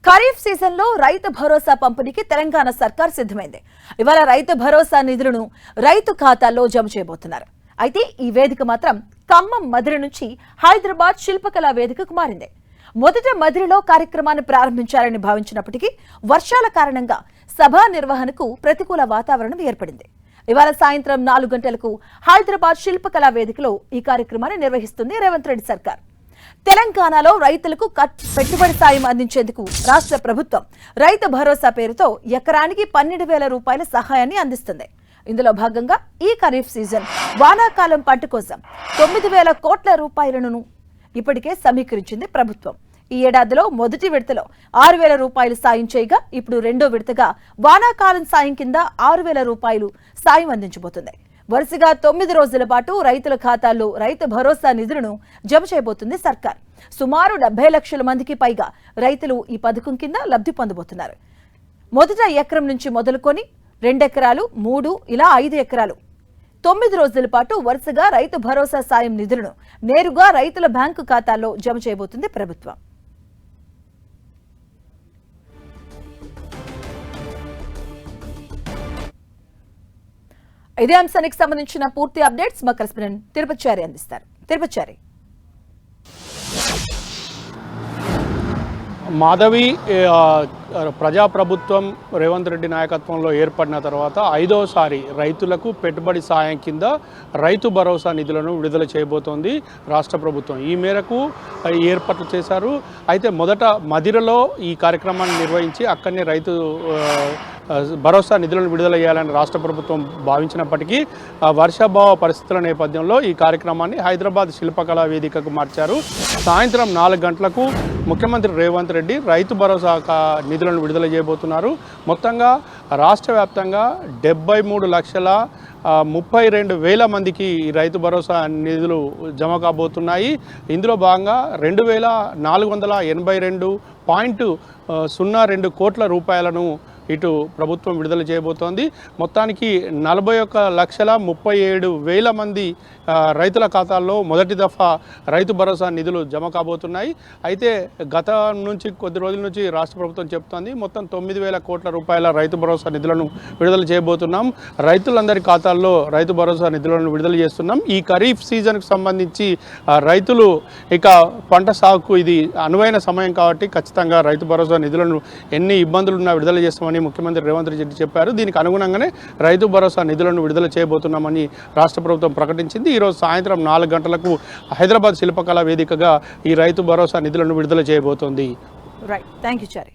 ఖరీఫ్ సీజన్లో రైతు భరోసా పంపిణీకి తెలంగాణ సర్కార్ సిద్ధమైంది. ఇవాళ రైతు భరోసా నిధులను రైతు ఖాతాల్లో జమ చేయబోతున్నారు. అయితే ఈ వేదిక మాత్రం ఖమ్మం మదిరి నుంచి హైదరాబాద్ శిల్పకళా వేదికకు మారింది. మొదట మదిరిలో కార్యక్రమాన్ని ప్రారంభించాలని భావించినప్పటికీ వర్షాల కారణంగా సభా నిర్వహణకు ప్రతికూల వాతావరణం ఏర్పడింది. ఇవాళ సాయంత్రం 4 గంటలకు హైదరాబాద్ శిల్పకళా వేదికలో ఈ కార్యక్రమాన్ని నిర్వహిస్తుంది రేవంత్ రెడ్డి సర్కార్. తెలంగాణలో రైతులకు పెట్టుబడి సాయం అందించేందుకు రాష్ట్ర ప్రభుత్వం రైతు భరోసా పేరుతో ఎకరానికి 12,000 రూపాయల సహాయాన్ని అందిస్తుంది. ఇందులో భాగంగా ఈ ఖరీఫ్ సీజన్ వానాకాలం పంట కోసం 9,000 కోట్ల రూపాయలను ఇప్పటికే సమీకరించింది ప్రభుత్వం. ఈ ఏడాదిలో మొదటి విడతలో 6,000 రూపాయలు సాయం చేయగా ఇప్పుడు రెండో విడతగా వానాకాలం సాయం కింద 6,000 రూపాయలు సాయం అందించబోతుంది. వరుసగా 9 రోజుల పాటు రైతుల ఖాతాల్లో రైతు భరోసా నిధులను జమ చేయబోతుంది సర్కార్. సుమారు 70 లక్షల మందికి పైగా రైతులు ఈ పథకం కింద లబ్ధి పొందబోతున్నారు. మొదట ఎకరం నుంచి మొదలుకొని 2 ఎకరాలు, 3 ఇలా 5 ఎకరాలు 9 రోజుల పాటు వరుసగా రైతు భరోసా సాయం నిధులను నేరుగా రైతుల బ్యాంకు ఖాతాల్లో జమ చేయబోతుంది ప్రభుత్వం. ఇదే అంశానికి సంబంధించిన పూర్తి అప్డేట్స్ మా కరెస్పాండెంట్ తిరుపతిచారి అందిస్తారు. తిరుపతిచారి. మాధవి, ప్రజాప్రభుత్వం రేవంత్ రెడ్డి నాయకత్వంలో ఏర్పడిన తర్వాత 5వసారి రైతులకు పెట్టుబడి సాయం కింద రైతు భరోసా నిధులను విడుదల చేయబోతోంది రాష్ట్ర ప్రభుత్వం. ఈ మేరకు ఏర్పాట్లు చేశారు. అయితే మొదట మదిరలో ఈ కార్యక్రమాన్ని నిర్వహించి అక్కడనే రైతు భరోసా నిధులను విడుదల చేయాలని రాష్ట్ర ప్రభుత్వం భావించినప్పటికీ వర్షాభావ పరిస్థితుల నేపథ్యంలో ఈ కార్యక్రమాన్ని హైదరాబాద్ శిల్పకళా వేదికకు మార్చారు. సాయంత్రం 4 గంటలకు ముఖ్యమంత్రి రేవంత్ రెడ్డి రైతు భరోసా నిధులను విడుదల చేయబోతున్నారు. మొత్తంగా రాష్ట్ర వ్యాప్తంగా 73,32,000 మందికి రైతు భరోసా నిధులు జమ కాబోతున్నాయి. ఇందులో భాగంగా 2,482.02 కోట్ల రూపాయలను ఇటు ప్రభుత్వం విడుదల చేయబోతోంది. మొత్తానికి 41,37,000 మంది రైతుల ఖాతాల్లో మొదటి దఫా రైతు భరోసా నిధులు జమ కాబోతున్నాయి. అయితే గత నుంచి కొద్ది రోజుల నుంచి రాష్ట్ర ప్రభుత్వం చెప్తోంది మొత్తం 9,000 కోట్ల రూపాయల రైతు భరోసా నిధులను విడుదల చేయబోతున్నాం. రైతులందరి ఖాతాల్లో రైతు భరోసా నిధులను విడుదల చేస్తున్నాం. ఈ ఖరీఫ్ సీజన్కు సంబంధించి రైతులు ఇక పంట సాగుకు ఇది అనువైన సమయం కాబట్టి ఖచ్చితంగా రైతు భరోసా నిధులను ఎన్ని ఇబ్బందులున్నా విడుదల చేస్తామని ముఖ్యమంత్రి రేవంత్ రెడ్డి చెప్పారు. దీనికి అనుగుణంగానే రైతు భరోసా నిధులను విడుదల చేయబోతున్నామని రాష్ట్ర ప్రభుత్వం ప్రకటించింది. ఈరోజు సాయంత్రం 4 గంటలకు హైదరాబాద్ శిల్పకళా వేదికగా ఈ రైతు భరోసా నిధులను విడుదల చేయబోతోంది. రైట్, థాంక్యూ చారి.